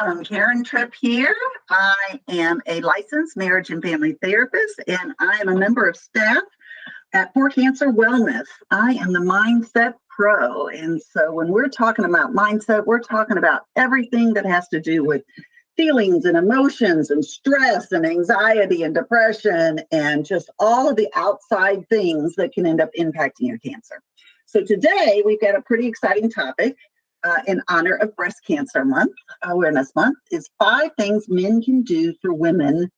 Welcome, Karen Tripp here. I am a licensed marriage and family therapist, and I am a member of staff at For Cancer Wellness. I am the Mindset Pro. And so when we're talking about mindset, we're talking about everything that has to do with feelings and emotions and stress and anxiety and depression and just all of the outside things that can end up impacting your cancer. So today we've got a pretty exciting topic. In honor of Breast Cancer Month, Awareness Month, is 5 things men can do for women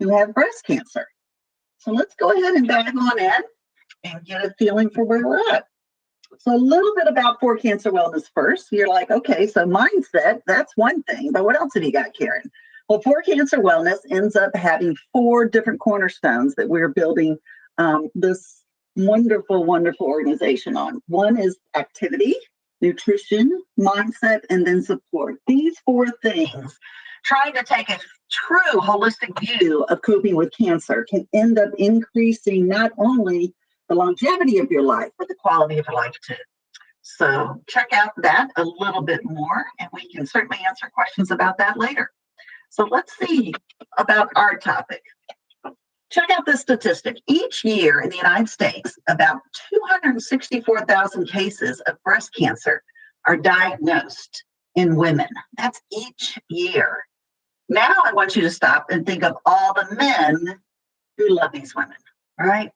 who have breast cancer. So let's go ahead and dive on in and get a feeling for where we're at. So a little bit about For Cancer Wellness first. You're like, okay, so mindset, that's one thing, but what else have you got, Karen? Well, For Cancer Wellness ends up having 4 different cornerstones that we're building this wonderful, wonderful organization on. One is activity, nutrition, mindset, and then support. These 4 things, trying to take a true holistic view of coping with cancer, can end up increasing not only the longevity of your life, but the quality of your life too. So check out that a little bit more, and we can certainly answer questions about that later. So let's see about our topic. Check out this statistic. Each year in the United States, about 264,000 cases of breast cancer are diagnosed in women. That's each year. Now I want you to stop and think of all the men who love these women, right?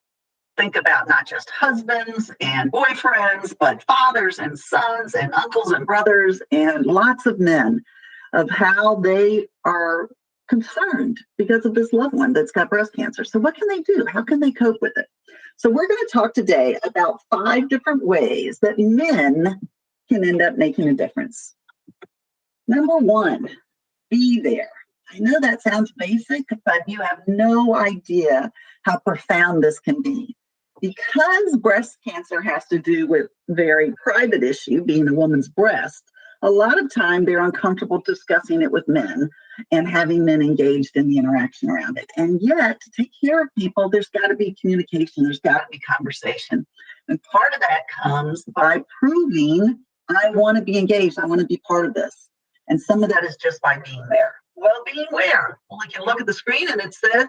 Think about not just husbands and boyfriends, but fathers and sons and uncles and brothers and lots of men, of how they are concerned because of this loved one that's got breast cancer. So what can they do? How can they cope with it? So we're going to talk today about 5 different ways that men can end up making a difference. Number 1, be there. I know that sounds basic, but you have no idea how profound this can be. Because breast cancer has to do with a very private issue, being a woman's breast, a lot of time they're uncomfortable discussing it with men and having men engaged in the interaction around it. And yet, to take care of people, there's got to be communication, there's got to be conversation. And part of that comes by proving, I want to be engaged, I want to be part of this. And some of that is just by being there. Well, being where? Well, you can look at the screen and it says,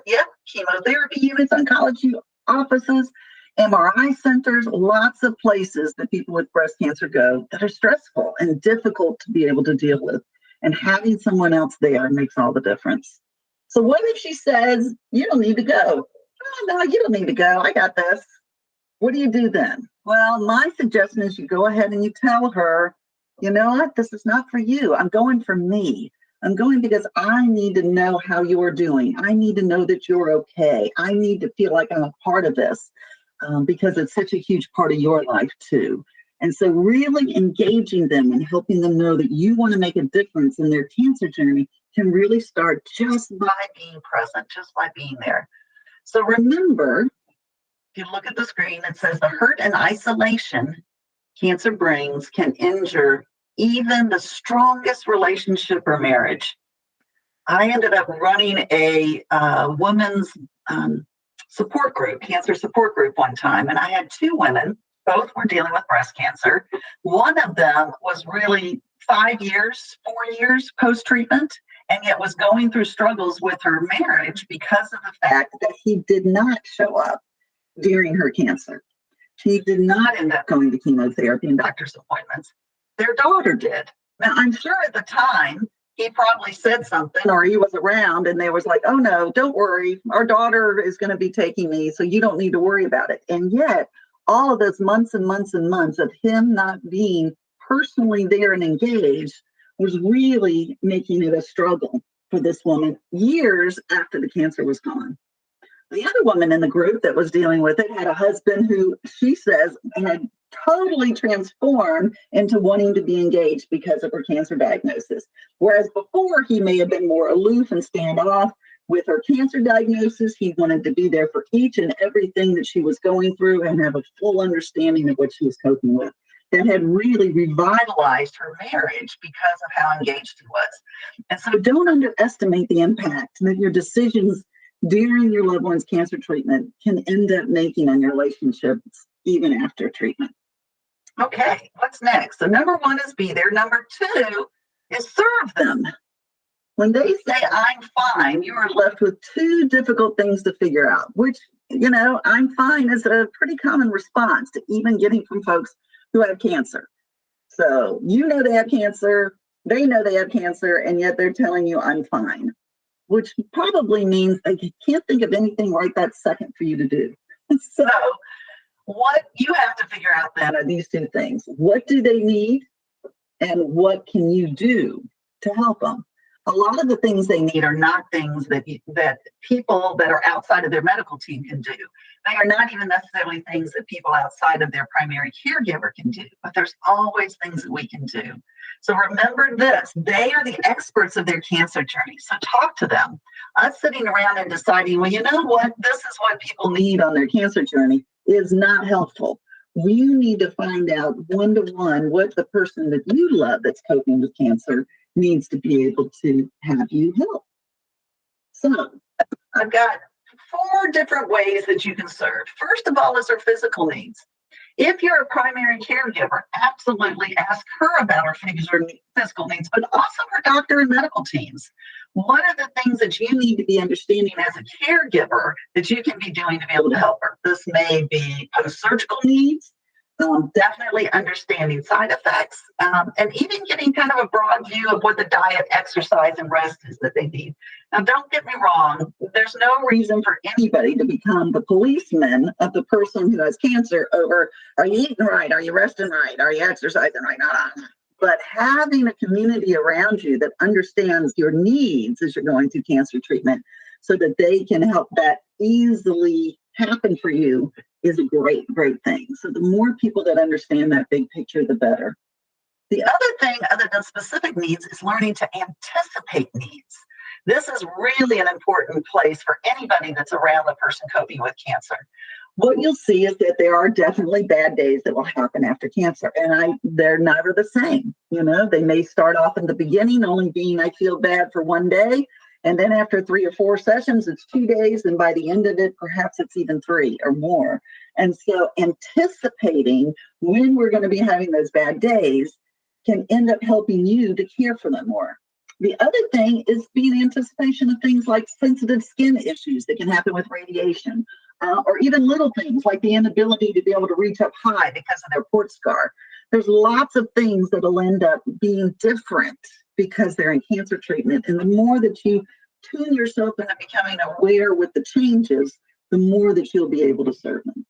chemotherapy units, oncology offices, MRI centers, lots of places that people with breast cancer go that are stressful and difficult to be able to deal with. And having someone else there makes all the difference. So what if she says, you don't need to go? Oh, no, you don't need to go. I got this. What do you do then? Well, my suggestion is you go ahead and you tell her, you know what, this is not for you. I'm going for me. I'm going because I need to know how you're doing. I need to know that you're okay. I need to feel like I'm a part of this. Because it's such a huge part of your life too. And so really engaging them and helping them know that you want to make a difference in their cancer journey can really start just by being present, just by being there. So remember, if you look at the screen, it says the hurt and isolation cancer brings can injure even the strongest relationship or marriage. I ended up running a women's support group, cancer support group one time. And I had 2 women, both were dealing with breast cancer. One of them was really 4 years post-treatment, and yet was going through struggles with her marriage because of the fact that he did not show up during her cancer. She did not end up going to chemotherapy and doctor's appointments. Their daughter did. Now, I'm sure at the time, he probably said something, or he was around and they was like, oh no, don't worry. Our daughter is going to be taking me, so you don't need to worry about it. And yet all of those months and months and months of him not being personally there and engaged was really making it a struggle for this woman years after the cancer was gone. The other woman in the group that was dealing with it had a husband who she says had totally transformed into wanting to be engaged because of her cancer diagnosis. Whereas before he may have been more aloof and standoff, with her cancer diagnosis, he wanted to be there for each and everything that she was going through and have a full understanding of what she was coping with. That had really revitalized her marriage because of how engaged he was. And so don't underestimate the impact that your decisions during your loved one's cancer treatment can end up making on your relationships even after treatment. Okay, what's next? So number 1 is be there. Number 2 is serve them. When they say I'm fine, you are left with two difficult things to figure out, which, I'm fine is a pretty common response to even getting from folks who have cancer. So they have cancer, they know they have cancer, and yet they're telling you I'm fine, which probably means they can't think of anything right that second for you to do. So what you have to figure out then are these two things. What do they need? And what can you do to help them? A lot of the things they need are not things that people that are outside of their medical team can do. They are not even necessarily things that people outside of their primary caregiver can do, but there's always things that we can do. So remember this, they are the experts of their cancer journey. So talk to them. Us sitting around and deciding, well, you know what, this is what people need on their cancer journey is not helpful. You need to find out one-to-one what the person that you love that's coping with cancer needs to be able to have you help. So I've got 4 different ways that you can serve. First of all is her physical needs. If you're a primary caregiver, absolutely ask her about her physical needs, but also her doctor and medical teams. What are the things that you need to be understanding as a caregiver that you can be doing to be able to help her? This may be post-surgical needs, definitely understanding side effects, and even getting kind of a broad view of what the diet, exercise, and rest is that they need. Now, don't get me wrong. There's no reason for anybody to become the policeman of the person who has cancer over, are you eating right? Are you resting right? Are you exercising right? No. But having a community around you that understands your needs as you're going through cancer treatment so that they can help that easily happen for you is a great, great thing. So the more people that understand that big picture, the better. The other thing, other than specific needs, is learning to anticipate needs. This is really an important place for anybody that's around the person coping with cancer. What you'll see is that there are definitely bad days that will happen after cancer, and they're never the same. They may start off in the beginning only being, I feel bad for one day, and then after 3 or 4 sessions, it's 2 days, and by the end of it, perhaps it's even 3 or more. And so anticipating when we're going to be having those bad days can end up helping you to care for them more. The other thing is being anticipation of things like sensitive skin issues that can happen with radiation, or even little things like the inability to be able to reach up high because of their port scar. There's lots of things that will end up being different because they're in cancer treatment. And the more that you tune yourself into becoming aware with the changes, the more that you'll be able to serve them.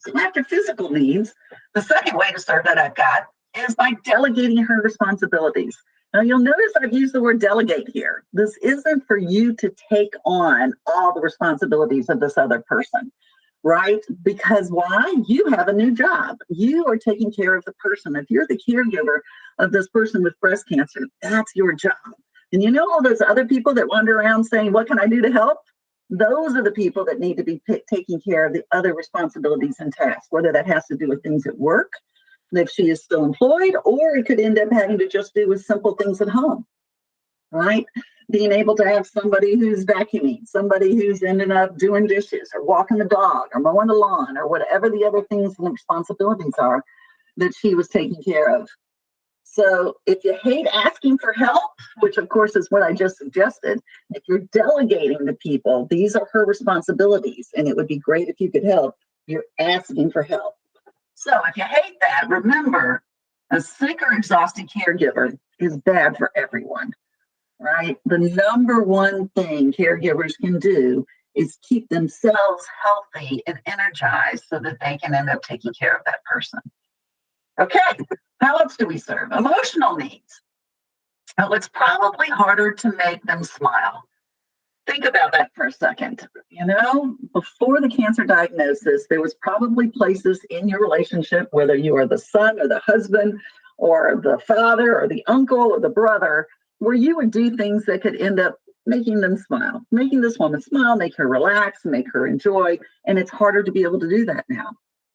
So after physical needs, the second way to serve that I've got is by delegating her responsibilities. Now, you'll notice I've used the word delegate here. This isn't for you to take on all the responsibilities of this other person, right? Because why? You have a new job. You are taking care of the person. If you're the caregiver of this person with breast cancer, that's your job. And all those other people that wander around saying, what can I do to help? Those are the people that need to be taking care of the other responsibilities and tasks, whether that has to do with things at work, if she is still employed, or it could end up having to just do with simple things at home, right? Being able to have somebody who's vacuuming, somebody who's ended up doing dishes or walking the dog or mowing the lawn or whatever the other things and responsibilities are that she was taking care of. So if you hate asking for help, which of course is what I just suggested, if you're delegating to people, these are her responsibilities, and it would be great if you could help, you're asking for help. So if you hate that, remember, a sick or exhausted caregiver is bad for everyone, right? The number one thing caregivers can do is keep themselves healthy and energized so that they can end up taking care of that person. Okay, how else do we serve? Emotional needs. Now, it's probably harder to make them smile. Think about that for a second. Before the cancer diagnosis, there was probably places in your relationship, whether you are the son or the husband or the father or the uncle or the brother, where you would do things that could end up making them smile, making this woman smile, make her relax, make her enjoy. And it's harder to be able to do that now.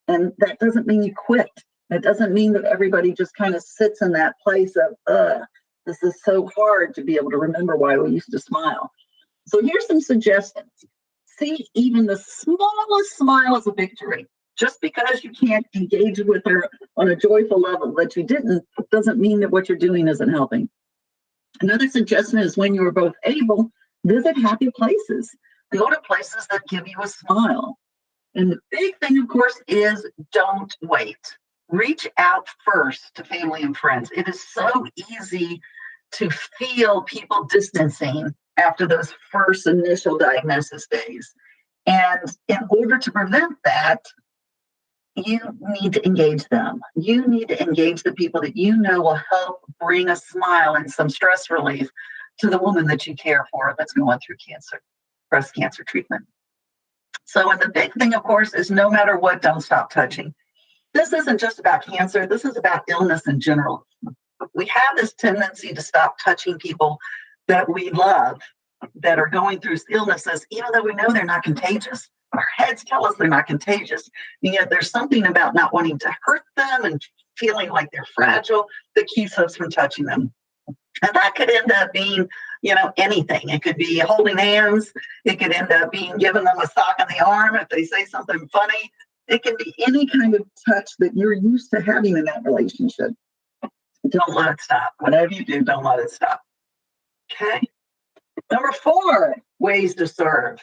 And that doesn't mean you quit. It doesn't mean that everybody just kind of sits in that place of, this is so hard to be able to remember why we used to smile. So here's some suggestions. See even the smallest smile as a victory. Just because you can't engage with her on a joyful level that you didn't, doesn't mean that what you're doing isn't helping. Another suggestion is when you are both able, visit happy places. Go to places that give you a smile. And the big thing, of course, is don't wait. Reach out first to family and friends. It is so easy to feel people distancing after those first initial diagnosis days. And in order to prevent that, you need to engage them. You need to engage the people that you know will help bring a smile and some stress relief to the woman that you care for that's going through cancer, breast cancer treatment. So, and the big thing, of course, is no matter what, don't stop touching. This isn't just about cancer. This is about illness in general. We have this tendency to stop touching people that we love that are going through illnesses, even though we know they're not contagious. Our heads tell us they're not contagious. And yet there's something about not wanting to hurt them and feeling like they're fragile that keeps us from touching them. And that could end up being, anything. It could be holding hands. It could end up being giving them a sock on the arm if they say something funny. It can be any kind of touch that you're used to having in that relationship. Don't let it stop. Whatever you do, don't let it stop. Okay. Number 4, ways to serve.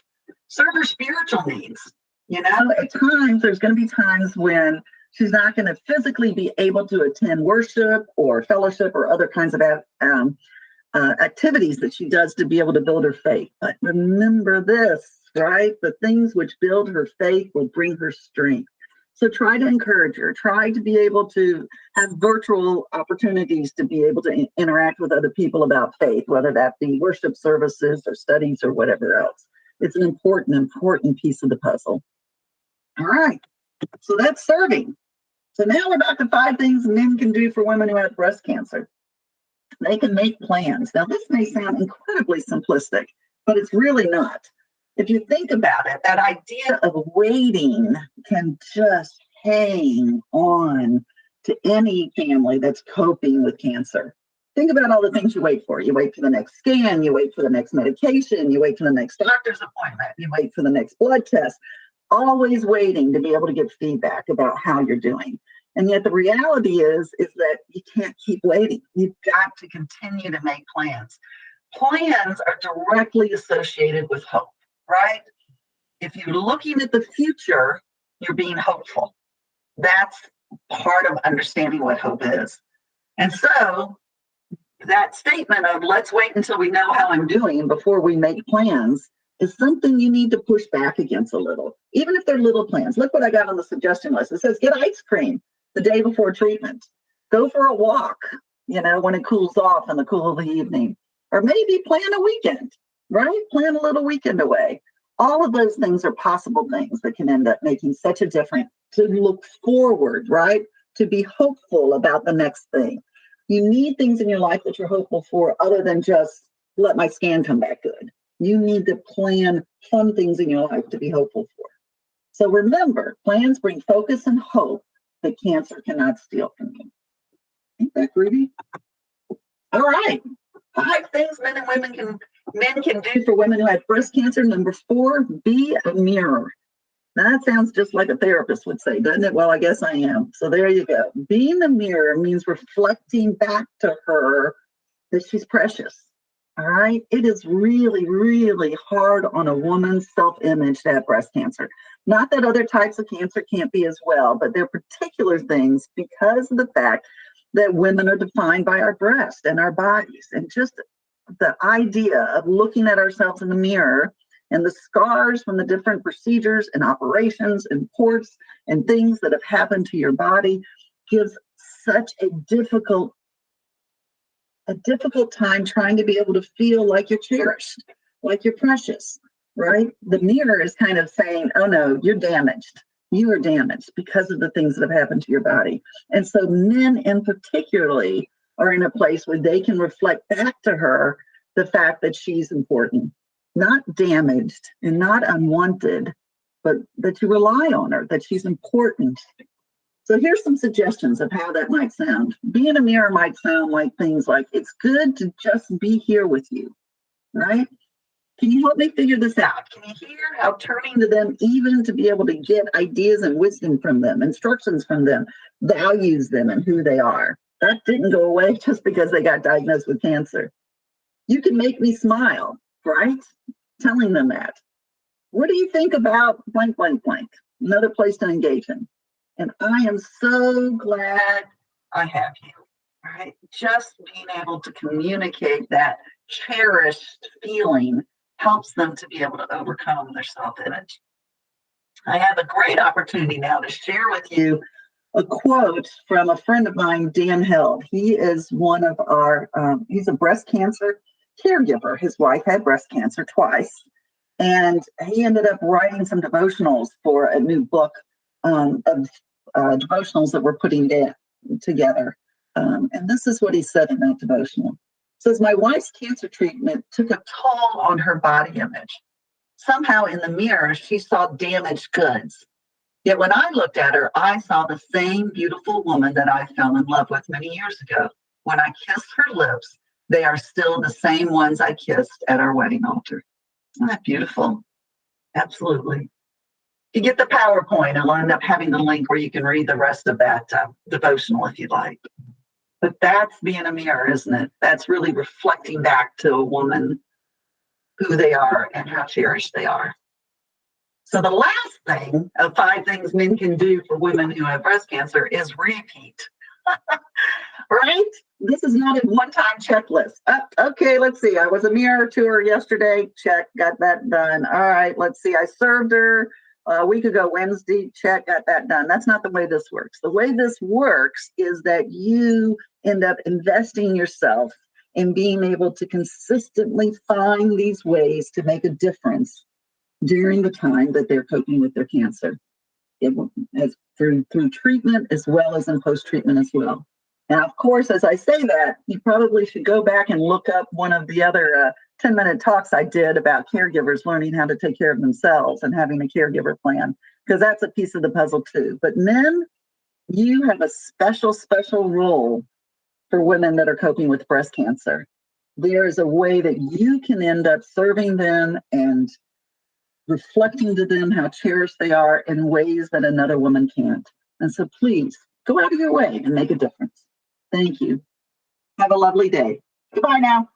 Serve her spiritual needs. At times, there's going to be times when she's not going to physically be able to attend worship or fellowship or other kinds of activities that she does to be able to build her faith. But remember this, right? The things which build her faith will bring her strength. So try to encourage her. Try to be able to have virtual opportunities to be able to interact with other people about faith, whether that be worship services or studies or whatever else. It's an important piece of the puzzle. All right. So that's serving. So now we're back to 5 things men can do for women who have breast cancer. They can make plans. Now, this may sound incredibly simplistic, but it's really not. If you think about it, that idea of waiting can just hang on to any family that's coping with cancer. Think about all the things you wait for. You wait for the next scan, you wait for the next medication, you wait for the next doctor's appointment, you wait for the next blood test, always waiting to be able to get feedback about how you're doing. And yet the reality is that you can't keep waiting. You've got to continue to make plans. Plans are directly associated with hope, right? If you're looking at the future, you're being hopeful. That's part of understanding what hope is. And so that statement of let's wait until we know how I'm doing before we make plans is something you need to push back against a little, even if they're little plans. Look what I got on the suggestion list. It says get ice cream the day before treatment. Go for a walk, when it cools off in the cool of the evening. Or maybe plan a weekend, right? Plan a little weekend away. All of those things are possible things that can end up making such a difference. To look forward, right? To be hopeful about the next thing. You need things in your life that you're hopeful for other than just let my scan come back good. You need to plan fun things in your life to be hopeful for. So remember, plans bring focus and hope that cancer cannot steal from you. Ain't that groovy? All right. 5 things men can do for women who have breast cancer. Number 4, be a mirror. Now that sounds just like a therapist would say, doesn't it? Well, I guess I am. So there you go. Being a mirror means reflecting back to her that she's precious. All right. It is really, really hard on a woman's self-image to have breast cancer. Not that other types of cancer can't be as well, but there are particular things because of the fact that women are defined by our breast and our bodies. And just the idea of looking at ourselves in the mirror and the scars from the different procedures and operations and ports and things that have happened to your body gives such a difficult time trying to be able to feel like you're cherished, like you're precious, right? The mirror is kind of saying, oh no, you're damaged. You are damaged because of the things that have happened to your body. And so men in particularly are in a place where they can reflect back to her the fact that she's important, not damaged and not unwanted, but that you rely on her, that she's important. So here's some suggestions of how that might sound. Being a mirror might sound like things like, it's good to just be here with you, right? Can you help me figure this out? Can you hear how turning to them, even to be able to get ideas and wisdom from them, instructions from them, values them and who they are? That didn't go away just because they got diagnosed with cancer. You can make me smile, right? Telling them that. What do you think about blank, blank, blank? Another place to engage in. And I am so glad I have you, right? Just being able to communicate that cherished feeling helps them to be able to overcome their self-image. I have a great opportunity now to share with you a quote from a friend of mine, Dan Held. He is one of our, he's a breast cancer caregiver. His wife had breast cancer twice, and he ended up writing some devotionals for a new book of devotionals that we're putting together. And this is what he said in that devotional. It says, my wife's cancer treatment took a toll on her body image. Somehow in the mirror, she saw damaged goods. Yet when I looked at her, I saw the same beautiful woman that I fell in love with many years ago. When I kissed her lips, they are still the same ones I kissed at our wedding altar. Isn't that beautiful? Absolutely. If you get the PowerPoint, I'll end up having the link where you can read the rest of that devotional if you'd like. But that's being a mirror, isn't it? That's really reflecting back to a woman who they are and how cherished they are. So the last thing of 5 things men can do for women who have breast cancer is repeat. Right? This is not a one-time checklist. Okay, let's see. I was a mirror to her yesterday. Check, got that done. All right, let's see. I served her a week ago Wednesday. Check, got that done. That's not the way this works. The way this works is that you end up investing yourself in being able to consistently find these ways to make a difference during the time that they're coping with their cancer. As through treatment as well as in post-treatment as well. Now, of course, as I say that, you probably should go back and look up one of the other 10-minute talks I did about caregivers learning how to take care of themselves and having a caregiver plan, because that's a piece of the puzzle too. But men, you have a special, special role for women that are coping with breast cancer. There is a way that you can end up serving them and reflecting to them how cherished they are in ways that another woman can't. And so please go out of your way and make a difference. Thank you. Have a lovely day. Goodbye now.